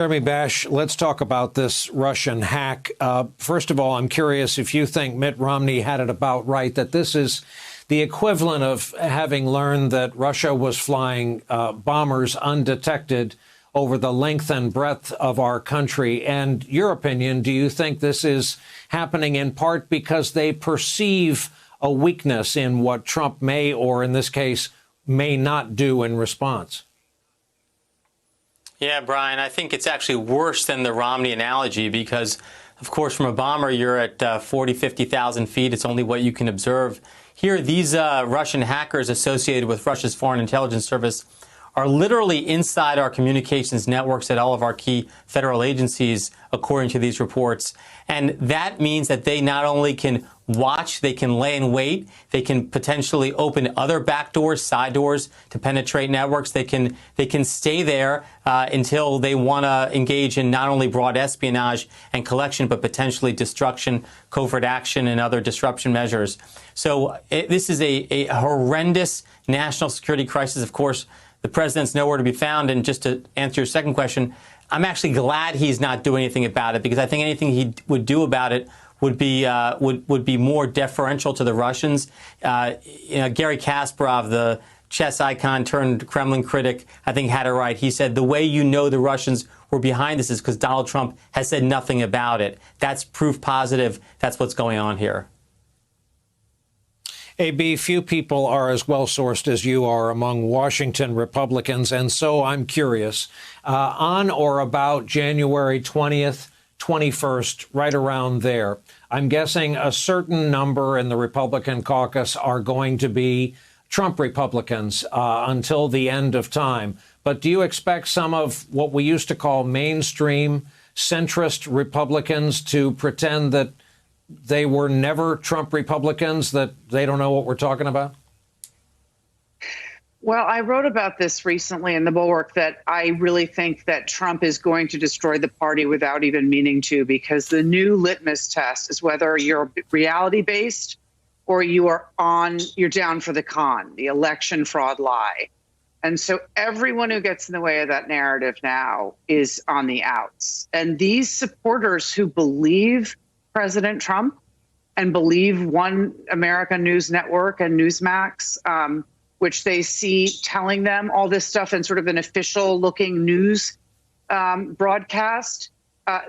Jeremy Bash, let's talk about this Russian hack. First of all, I'm curious if you think Mitt Romney had it about right, that this is the equivalent of having learned that Russia was flying bombers undetected over the length and breadth of our country. And your opinion, do you think this is happening in part because they perceive a weakness in what Trump may, or in this case, may not do in response? Yeah, Brian, I think it's actually worse than the Romney analogy because, of course, from a bomber, you're at 40, 50,000 feet. It's only what you can observe. Here, these Russian hackers associated with Russia's Foreign Intelligence Service are literally inside our communications networks at all of our key federal agencies, according to these reports. And that means that they not only can watch, they can lay in wait, they can potentially open other back doors, side doors to penetrate networks. They can stay there until they want to engage in not only broad espionage and collection, but potentially destruction, covert action, and other disruption measures. So this is a horrendous national security crisis. Of course, the president's nowhere to be found. And just to answer your second question, I'm actually glad he's not doing anything about it, because I think anything he would do about it would be more deferential to the Russians. Gary Kasparov, the chess icon turned Kremlin critic, I think had it right. He said the way you know the Russians were behind this is because Donald Trump has said nothing about it. That's proof positive. That's what's going on here. AB, few people are as well-sourced as you are among Washington Republicans, and so I'm curious, on or about January 20th, 21st, right around there, I'm guessing a certain number in the Republican caucus are going to be Trump Republicans until the end of time. But do you expect some of what we used to call mainstream centrist Republicans to pretend that they were never Trump Republicans, that they don't know what we're talking about? Well, I wrote about this recently in The Bulwark, that I really think that Trump is going to destroy the party without even meaning to, because the new litmus test is whether you're reality-based or you're down for the con, the election fraud lie. And so everyone who gets in the way of that narrative now is on the outs. And these supporters who believe President Trump and believe One America News Network and Newsmax, which they see telling them all this stuff in sort of an official looking news broadcast,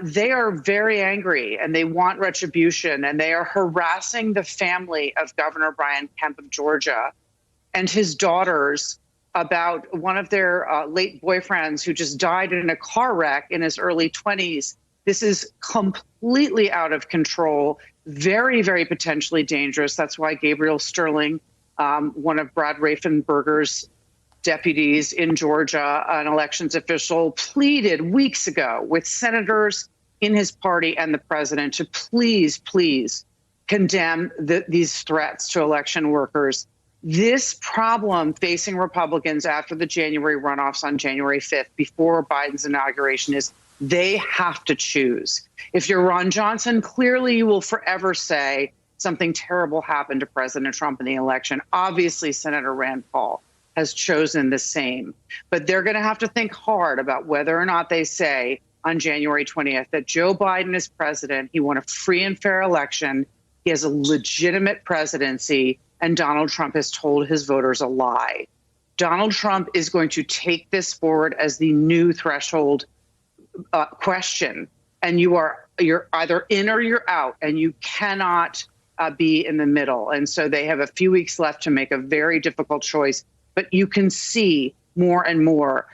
they are very angry and they want retribution, and they are harassing the family of Governor Brian Kemp of Georgia and his daughters about one of their late boyfriends who just died in a car wreck in his early 20s. This is completely out of control, very, very potentially dangerous. That's why Gabriel Sterling, one of Brad Raffensperger's deputies in Georgia, an elections official, pleaded weeks ago with senators in his party and the president to please condemn these threats to election workers. This problem facing Republicans after the January runoffs on January 5th, before Biden's inauguration, is they have to choose. If you're Ron Johnson, clearly you will forever say something terrible happened to President Trump in the election. Obviously, Senator Rand Paul has chosen the same. But they're going to have to think hard about whether or not they say on January 20th that Joe Biden is president, he won a free and fair election, he has a legitimate presidency, and Donald Trump has told his voters a lie. Donald Trump is going to take this forward as the new threshold question, and you're either in or you're out, and you cannot be in the middle. And so they have a few weeks left to make a very difficult choice. But you can see more and more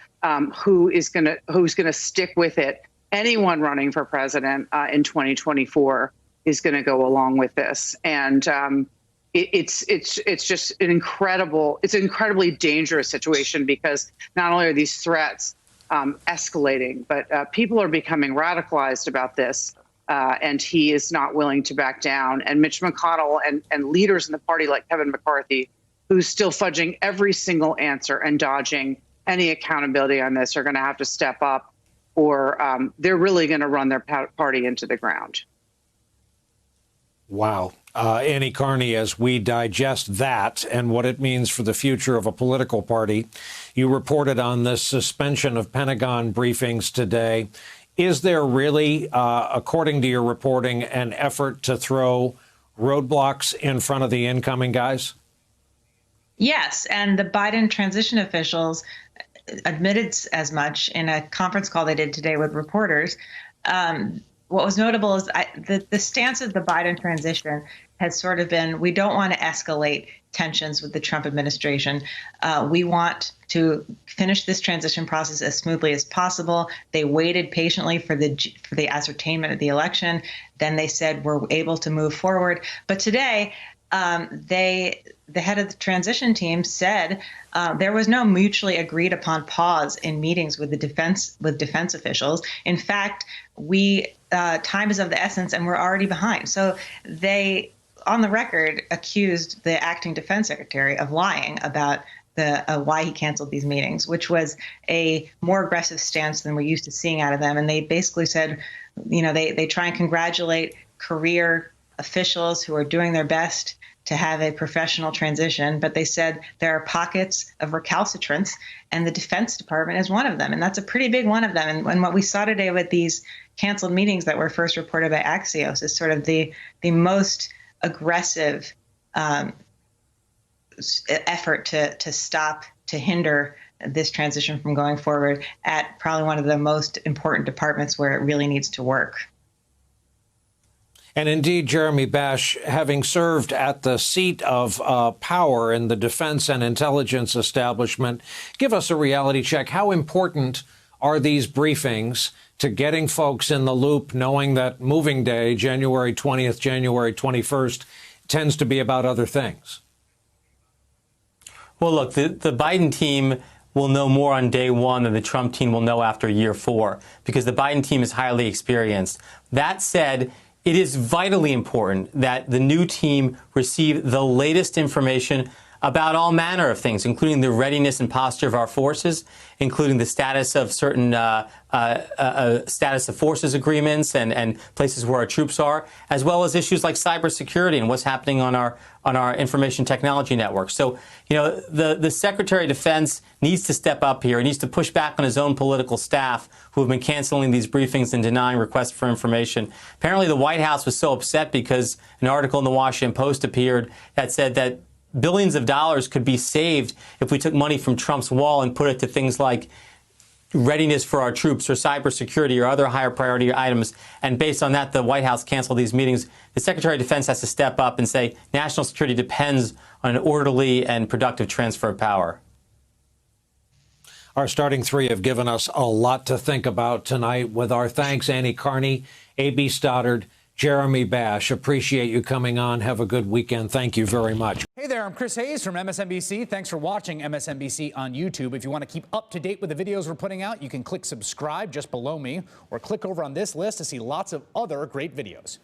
who's going to stick with it. Anyone running for president in 2024 is going to go along with this, and it's just an incredibly dangerous situation, because not only are these threats escalating, but people are becoming radicalized about this, and he is not willing to back down. And Mitch McConnell and leaders in the party like Kevin McCarthy, who's still fudging every single answer and dodging any accountability on this, are going to have to step up, or they're really going to run their party into the ground. Wow. Annie Carney, as we digest that and what it means for the future of a political party, you reported on this suspension of Pentagon briefings today. Is there really, according to your reporting, an effort to throw roadblocks in front of the incoming guys? Yes, and the Biden transition officials admitted as much in a conference call they did today with reporters. What was notable is the stance of the Biden transition has sort of been, we don't want to escalate tensions with the Trump administration. We want to finish this transition process as smoothly as possible. They waited patiently for the ascertainment of the election. Then they said we're able to move forward. But today, the head of the transition team said there was no mutually agreed upon pause in meetings with defense officials. In fact, time is of the essence, and we're already behind. So they, on the record, accused the acting defense secretary of lying about why he canceled these meetings, which was a more aggressive stance than we're used to seeing out of them. And they basically said, they try and congratulate career officials who are doing their best to have a professional transition, but they said there are pockets of recalcitrance, and the Defense Department is one of them, and that's a pretty big one of them. And what we saw today with these canceled meetings that were first reported by Axios is sort of the most aggressive effort to stop, to hinder this transition from going forward at probably one of the most important departments where it really needs to work. And indeed, Jeremy Bash, having served at the seat of power in the defense and intelligence establishment, give us a reality check. How important are these briefings to getting folks in the loop, knowing that moving day, January 20th, January 21st, tends to be about other things? Well, look, the Biden team will know more on day one than the Trump team will know after year 4, because the Biden team is highly experienced. That said, it is vitally important that the new team receive the latest information about all manner of things, including the readiness and posture of our forces, including the status of certain status of forces agreements and places where our troops are, as well as issues like cybersecurity and what's happening on our information technology network. So, the Secretary of Defense needs to step up here. He needs to push back on his own political staff who have been canceling these briefings and denying requests for information. Apparently, the White House was so upset because an article in the Washington Post appeared that said that billions of dollars could be saved if we took money from Trump's wall and put it to things like readiness for our troops or cybersecurity or other higher priority items. And based on that, the White House canceled these meetings. The Secretary of Defense has to step up and say national security depends on an orderly and productive transfer of power. Our starting three have given us a lot to think about tonight. With our thanks, Annie Carney, A.B. Stoddard, Jeremy Bash. Appreciate you coming on. Have a good weekend. Thank you very much. Hey there, I'm Chris Hayes from MSNBC. Thanks for watching MSNBC on YouTube. If you want to keep up to date with the videos we're putting out, you can click subscribe just below me or click over on this list to see lots of other great videos.